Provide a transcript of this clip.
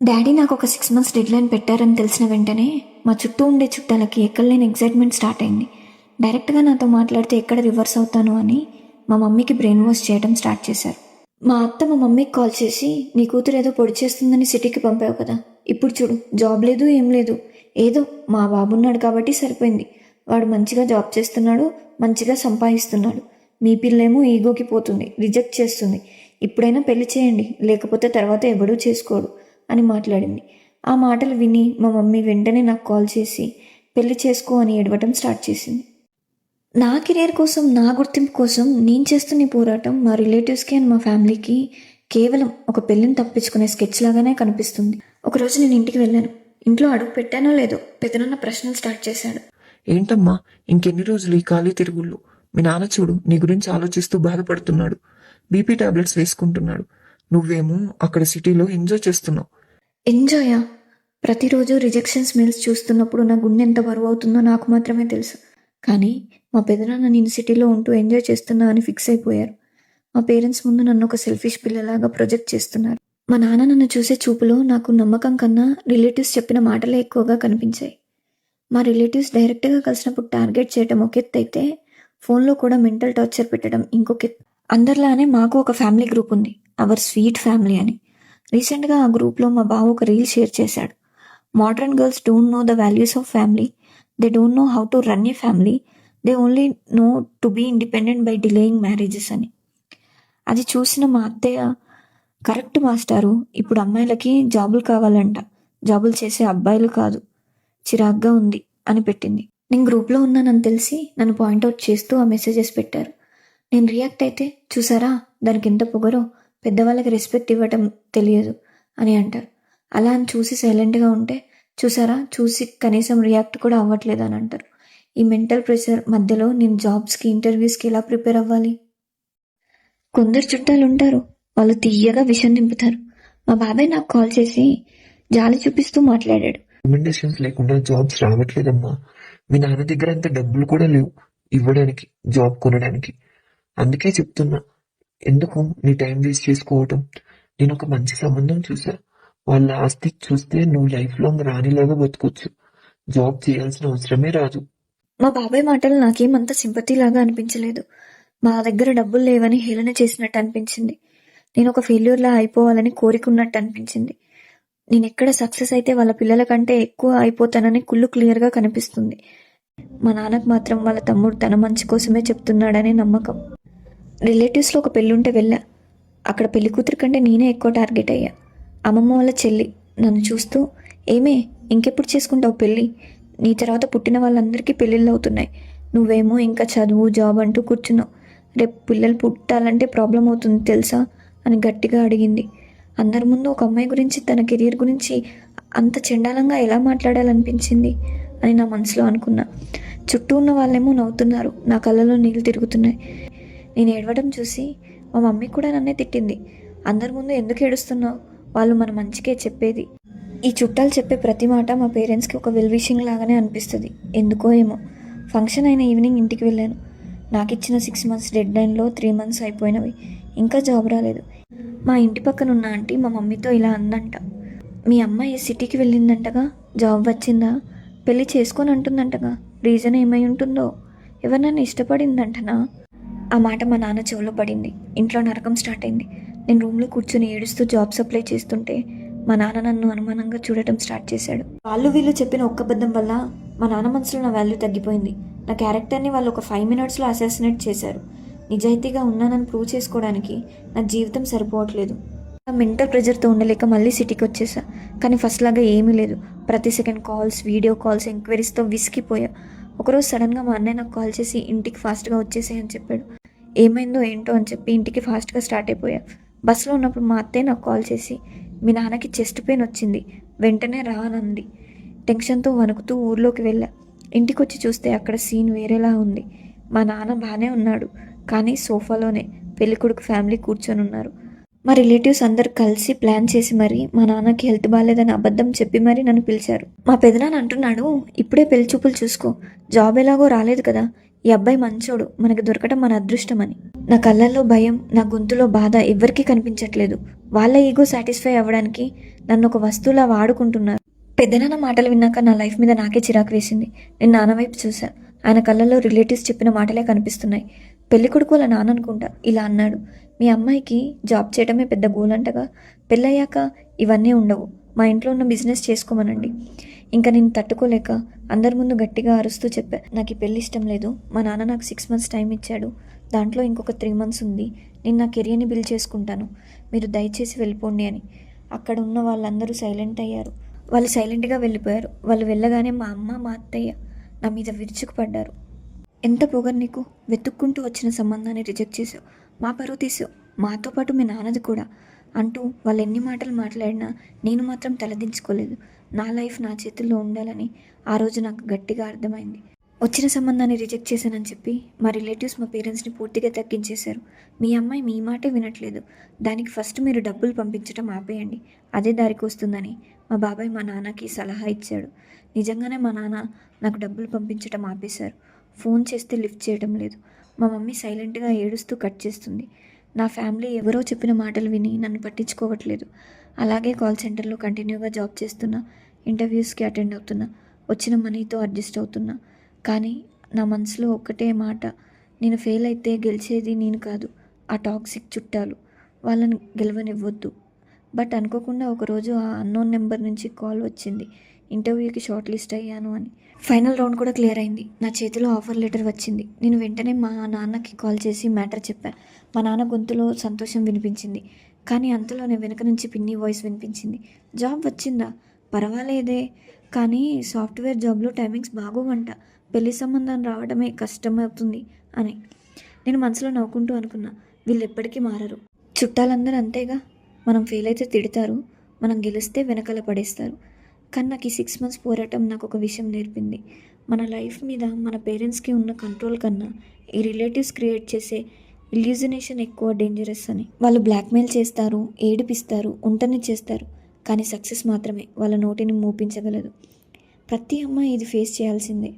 Daddy నాకు ఒక 6 months deadline పెట్టారని తెలిసిన వెంటనే మా చుట్టూ ఉండే చుట్టాలకి ఎక్కడలేని ఎగ్జైట్మెంట్ స్టార్ట్ అయింది. డైరెక్ట్గా నాతో మాట్లాడితే ఎక్కడ రివర్స్ అవుతాను అని మా మమ్మీకి బ్రెయిన్ వాష్ చేయడం స్టార్ట్ చేశారు. మా అత్త మా మమ్మీకి కాల్ చేసి, నీ కూతురు ఏదో పొడి చేస్తుందని సిటీకి పంపావు కదా, ఇప్పుడు చూడు జాబ్ లేదు ఏం లేదు, ఏదో మా బాబున్నాడు కాబట్టి సరిపోయింది, వాడు మంచిగా జాబ్ చేస్తున్నాడు, మంచిగా సంపాదిస్తున్నాడు, మీ పిల్లేమో ఈగోకి పోతుంది, రిజెక్ట్ చేస్తుంది, ఇప్పుడైనా పెళ్లి చేయండి లేకపోతే తర్వాత ఎవడూ చేసుకోడు అని మాట్లాడింది. ఆ మాటలు విని మా మమ్మీ వెంటనే నాకు కాల్ చేసి పెళ్లి చేసుకో అని ఏడవటం స్టార్ట్ చేసింది. నా కెరియర్ కోసం, నా గుర్తింపు కోసం నేను చేస్తున్న ఈ పోరాటం మా రిలేటివ్స్కి అండ్ మా ఫ్యామిలీకి కేవలం ఒక పెళ్ళిని తప్పించుకునే స్కెచ్ లాగానే కనిపిస్తుంది. ఒకరోజు నేను ఇంటికి వెళ్ళాను. ఇంట్లో అడుగు పెట్టానో లేదో పెదనాన్న ప్రశ్నలు స్టార్ట్ చేశాడు. ఏంటమ్మా, ఇంకెన్ని రోజులు ఈ ఖాళీ తిరుగుళ్ళు? మీ నాన్న చూడు నీ గురించి ఆలోచిస్తూ బాధపడుతున్నాడు, బీపీ టాబ్లెట్స్ వేసుకుంటున్నాడు. నువ్వేమో అక్కడ సిటీలో ఎంజాయ్ చేస్తున్నావు. ఎంజాయా? ప్రతిరోజు రిజెక్షన్స్ మెయిల్స్ చూస్తున్నప్పుడు నా గుండె ఎంత బరువు అవుతుందో నాకు మాత్రమే తెలుసు. కానీ మా పెదనాన్న నేను సిటీలో ఉంటూ ఎంజాయ్ చేస్తున్నా అని ఫిక్స్ అయిపోయారు. మా పేరెంట్స్ ముందు నన్ను ఒక సెల్ఫిష్ పిల్లలాగా ప్రొజెక్ట్ చేస్తున్నారు. మా నాన్న నన్ను చూసే చూపులో నాకు నమ్మకం కన్నా రిలేటివ్స్ చెప్పిన మాటలే ఎక్కువగా కనిపించాయి. మా రిలేటివ్స్ డైరెక్ట్గా కలిసినప్పుడు టార్గెట్ చేయడం ఒక ఎత్తు అయితే, ఫోన్లో కూడా మెంటల్ టార్చర్ పెట్టడం ఇంకొక ఎత్తు. అందరిలానే మాకు ఒక ఫ్యామిలీ గ్రూప్ ఉంది, అవర్ స్వీట్ ఫ్యామిలీ అని. రీసెంట్గా ఆ గ్రూప్లో మా బావ ఒక రీల్ షేర్ చేశాడు. Modern girls don't know the values of family, they don't know how to run a family, they only know to be independent by delaying marriages అని. అది చూసిన మా అత్తయ్య, కరెక్ట్ మాస్టారు, ఇప్పుడు అమ్మాయిలకి జాబులు కావాలంట, జాబులు చేసే అబ్బాయిలు కాదు, చిరాగ్గా ఉంది అని పెట్టింది. నేను గ్రూప్లో ఉన్నానని తెలిసి నన్ను పాయింట్అవుట్ చేస్తూ ఆ మెసేజెస్ పెట్టారు. నేను రియాక్ట్ అయితే, చూసారా దానికి ఎంత పొగరో, పెద్దవాళ్ళకి రెస్పెక్ట్ ఇవ్వటం తెలియదు అని అంటారు. అలా అని చూసి సైలెంట్గా ఉంటే, చూసారా చూసి కనీసం రియాక్ట్ కూడా అవ్వట్లేదు అని అంటారు. ఈ మెంటల్ ప్రెషర్ మధ్యలో నేను జాబ్స్కి, ఇంటర్వ్యూస్కి ఎలా ప్రిపేర్ అవ్వాలి? కొందరు చుట్టాలు ఉంటారు, వాళ్ళు తీయగా విషయం నింపుతారు. మా బాబాయ్ నాకు కాల్ చేసి జాలి చూపిస్తూ మాట్లాడాడు. రికమెండేషన్స్ లేకుండా జాబ్స్ రావట్లేదమ్మా. మీ నాన్న దగ్గర అంత డబ్బులు కూడా లేవు ఇవ్వడానికి, జాబ్ కొనడానికి. అందుకే చెప్తున్నా, ఎందుకు నీ టైం వేస్ట్ చేసుకోవటం? నేను ఒక మంచి సంబంధం చూసా, వాళ్ళ ఆస్తి చూస్తే నువ్వు లైఫ్ లాంగ్ రాణిలాగా బతకొచ్చు, జాబ్ చేయాల్సిన అవసరమే రాదు. మా బాబాయ్ మాటలు నాకేమంత సింపతిలాగా అనిపించలేదు. మా దగ్గర డబ్బులు లేవని హేళన చేసినట్టు అనిపించింది. నేను ఒక ఫెయిల్యూర్లా అయిపోవాలని కోరికున్నట్టు అనిపించింది. నేను ఎక్కడ సక్సెస్ అయితే వాళ్ళ పిల్లల కంటే ఎక్కువ అయిపోతానని కుళ్ళు క్లియర్గా కనిపిస్తుంది. మా నాన్నకు మాత్రం వాళ్ళ తమ్ముడు తన మంచి కోసమే చెప్తున్నాడనే నమ్మకం. రిలేటివ్స్లో ఒక పెళ్ళుంటే వెళ్ళా. అక్కడ పెళ్లి కూతురు కంటే నేనే ఎక్కువ టార్గెట్ అయ్యా. అమ్మమ్మ వాళ్ళ చెల్లి నన్ను చూస్తూ, ఏమే ఇంకెప్పుడు చేసుకుంటావు పెళ్ళి? నీ తర్వాత పుట్టిన వాళ్ళందరికీ పెళ్ళిళ్ళు అవుతున్నాయి, నువ్వేమో ఇంకా చదువు జాబ్ అంటూ కూర్చున్నావు, రేపు పిల్లలు పుట్టాలంటే ప్రాబ్లం అవుతుంది తెలుసా అని గట్టిగా అడిగింది. అందరి ముందు ఒక అమ్మాయి గురించి, తన కెరీర్ గురించి అంత చండాలంగా ఎలా మాట్లాడాలనిపించింది అని నా మనసులో అనుకున్నా. చుట్టూ ఉన్న వాళ్ళేమో నవ్వుతున్నారు, నా కళ్ళలో నీళ్ళు తిరుగుతున్నాయి. నేను ఏడవడం చూసి మా మమ్మీ కూడా నన్నే తిట్టింది. అందరి ముందు ఎందుకు ఏడుస్తున్నావు, వాళ్ళు మన మంచికే చెప్పేది. ఈ చుట్టాలు చెప్పే ప్రతి మాట మా పేరెంట్స్కి ఒక వెల్ విషింగ్ లాగానే అనిపిస్తుంది. ఎందుకో ఏమో. ఫంక్షన్ అయిన ఈవినింగ్ ఇంటికి వెళ్ళాను. నాకు ఇచ్చిన 6 మంత్స్ డెడ్ లైన్లో 3 మంత్స్ అయిపోయినవి, ఇంకా జాబ్ రాలేదు. మా ఇంటి పక్కన ఉన్న ఆంటీ మా మమ్మీతో ఇలా అందంట, మీ అమ్మాయి సిటీకి వెళ్ళిందంటగా, జాబ్ వచ్చిందా, పెళ్ళి చేసుకొని అంటుందంటగా, రీజన్ ఏమై ఉంటుందో, ఎవరినైనా ఇష్టపడిందంటనా? ఆ మాట మా నాన్న చెవిలో పడింది. ఇంట్లో నరకం స్టార్ట్ అయింది. నేను రూమ్లో కూర్చొని ఏడుస్తూ జాబ్స్ అప్లై చేస్తుంటే మా నాన్న నన్ను అనుమానంగా చూడటం స్టార్ట్ చేశాడు. వాళ్ళు వీళ్ళు చెప్పిన ఒక్క అబద్ధం వల్ల మా నాన్న మనసులో నా వాల్యూ తగ్గిపోయింది. నా క్యారెక్టర్ని వాళ్ళు ఒక 5 మినిట్స్లో అసాసినేట్ చేశారు. నిజాయితీగా ఉన్నానని ప్రూవ్ చేసుకోవడానికి నా జీవితం సరిపోవట్లేదు. ఆ మెంటల్ ప్రెజర్తో ఉండలేక మళ్ళీ సిటీకి వచ్చేసా. కానీ ఫస్ట్ లాగా ఏమీ లేదు. ప్రతి సెకండ్ కాల్స్, వీడియో కాల్స్, ఎంక్వైరీస్తో విసిగిపోయా. ఒకరోజు సడన్గా మా అన్నయ్య నాకు కాల్ చేసి ఇంటికి ఫాస్ట్గా వచ్చేసాయని చెప్పాడు. ఏమైందో ఏంటో అని చెప్పి ఇంటికి ఫాస్ట్గా స్టార్ట్ అయిపోయా. బస్సులో ఉన్నప్పుడు మా అత్తయ్య నాకు కాల్ చేసి, మీ నాన్నకి చెస్ట్ పెయిన్ వచ్చింది, వెంటనే రానంది. టెన్షన్తో వణుకుతూ ఊర్లోకి వెళ్ళా. ఇంటికి వచ్చి చూస్తే అక్కడ సీన్ వేరేలా ఉంది. మా నాన్న బాగానే ఉన్నాడు, కానీ సోఫాలోనే పెళ్ళికొడుకు ఫ్యామిలీ కూర్చొని ఉన్నారు. మా రిలేటివ్స్ అందరు కలిసి ప్లాన్ చేసి మరీ మా నాన్నకి హెల్త్ బాగాలేదని అబద్ధం చెప్పి మరీ నన్ను పిలిచారు. మా పెదనాన్న అంటున్నాడు, ఇప్పుడే పెళ్లి చూపులు చూసుకో, జాబ్ ఎలాగో రాలేదు కదా, ఈ అబ్బాయి మంచోడు, మనకి దొరకటం మన అదృష్టమని. నా కళ్ళల్లో భయం, నా గొంతులో బాధ ఎవ్వరికీ కనిపించట్లేదు. వాళ్ళ ఈగో సాటిస్ఫై అవ్వడానికి నన్ను ఒక వస్తువులా వాడుకుంటున్నారు. పెద్దనాన్న మాటలు విన్నాక నా లైఫ్ మీద నాకే చిరాకు వేసింది. నేను నాన్న వైపు చూశా. ఆయన కళ్ళల్లో రిలేటివ్స్ చెప్పిన మాటలే కనిపిస్తున్నాయి. పెళ్లి కొడుకు వాళ్ళ నాన్న అనుకుంటా ఇలా అన్నాడు. మీ అమ్మాయికి జాబ్ చేయడమే పెద్ద గోల్ అంటగా. పెళ్ళయ్యాక ఇవన్నీ ఉండవు. మా ఇంట్లో ఉన్న బిజినెస్ చేసుకోమనండి. ఇంకా నేను తట్టుకోలేక అందరి ముందు గట్టిగా అరుస్తూ చెప్పా, నాకు ఈ పెళ్లి ఇష్టం లేదు. మా నాన్న నాకు 6 months టైం ఇచ్చాడు. దాంట్లో ఇంకొక 3 months ఉంది. నేను నా కెరియర్ని బిల్డ్ చేసుకుంటాను. మీరు దయచేసి వెళ్ళిపోండి అని. అక్కడ ఉన్న వాళ్ళందరూ సైలెంట్ అయ్యారు. వాళ్ళు సైలెంట్గా వెళ్ళిపోయారు. వాళ్ళు వెళ్ళగానే మా అమ్మ, మా అత్తయ్య నా మీద విరుచుకుపడ్డారు. ఎంత పొగరు నీకు, వెతుక్కుంటూ వచ్చిన సంబంధాన్ని రిజెక్ట్ చేసావు, మా పరువు తీసావు, మాతో పాటు మీ నాన్నది కూడా అంటూ వాళ్ళు ఎన్ని మాటలు మాట్లాడినా నేను మాత్రం తలదించుకోలేదు. నా లైఫ్ నా చేతుల్లో ఉండాలని ఆ రోజు నాకు గట్టిగా అర్థమైంది. వచ్చిన సంబంధాన్ని రిజెక్ట్ చేశానని చెప్పి మా రిలేటివ్స్ మా పేరెంట్స్ని పూర్తిగా తగ్గించేశారు. మీ అమ్మాయి మీ మాటే వినట్లేదు, దానికి ఫస్ట్ మీరు డబ్బులు పంపించడం ఆపేయండి, అదే దారికి వస్తుందని మా బాబాయ్ మా నాన్నకి సలహా ఇచ్చాడు. నిజంగానే మా నాన్న నాకు డబ్బులు పంపించడం ఆపేశారు. ఫోన్ చేస్తే లిఫ్ట్ చేయడం లేదు. మా మమ్మీ సైలెంట్గా ఏడుస్తూ కట్ చేస్తుంది. నా ఫ్యామిలీ ఎవరో చెప్పిన మాటలు విని నన్ను పట్టించుకోవట్లేదు. అలాగే కాల్ సెంటర్లో కంటిన్యూగా జాబ్ చేస్తున్నా, ఇంటర్వ్యూస్కి అటెండ్ అవుతున్నా, వచ్చిన మనీతో అడ్జస్ట్ అవుతున్నా. కానీ నా మనసులో ఒక్కటే మాట, నేను ఫెయిల్ అయితే గెలిచేది నేను కాదు, ఆ టాక్సిక్ చుట్టాలు. వాళ్ళని గెలవనివ్వద్దు. బట్ అనుకోకుండా ఒకరోజు ఆ అన్నోన్ నెంబర్ నుంచి కాల్ వచ్చింది, ఇంటర్వ్యూకి షార్ట్ లిస్ట్ అయ్యాను అని. ఫైనల్ రౌండ్ కూడా క్లియర్ అయింది. నా చేతిలో ఆఫర్ లెటర్ వచ్చింది. నేను వెంటనే మా నాన్నకి కాల్ చేసి మ్యాటర్ చెప్పాను. మా నాన్న గొంతులో సంతోషం వినిపించింది. కానీ అంతలోనే వెనక నుంచి పిన్ని వాయిస్ వినిపించింది. జాబ్ వచ్చిందా? పర్వాలేదే, కానీ సాఫ్ట్వేర్ జాబ్లో టైమింగ్స్ బాగోవంట, పెళ్లి సంబంధం రావడమే కష్టమవుతుంది అని. నేను మనసులో నవ్వుకుంటూ అనుకున్నా, వీళ్ళు ఎప్పటికీ మారరు. చుట్టాలందరూ అంతేగా, మనం ఫెయిల్ అయితే తిడతారు, మనం గెలిస్తే వెనకాల పడేస్తారు. కానీ నాకు ఈ 6 months పోరాటం నాకు ఒక విషయం నేర్పింది. మన లైఫ్ మీద మన పేరెంట్స్కి ఉన్న కంట్రోల్ కన్నా ఈ రిలేటివ్స్ క్రియేట్ చేసే ఇల్యూజినేషన్ ఎక్కువ డేంజరస్ అని. వాళ్ళు బ్లాక్మెయిల్ చేస్తారు, ఏడిపిస్తారు, ఒంటరిని చేస్తారు. కానీ సక్సెస్ మాత్రమే వాళ్ళ నోటిని మూపించగలదు. ప్రతి అమ్మాయి ఇది ఫేస్ చేయాల్సిందే.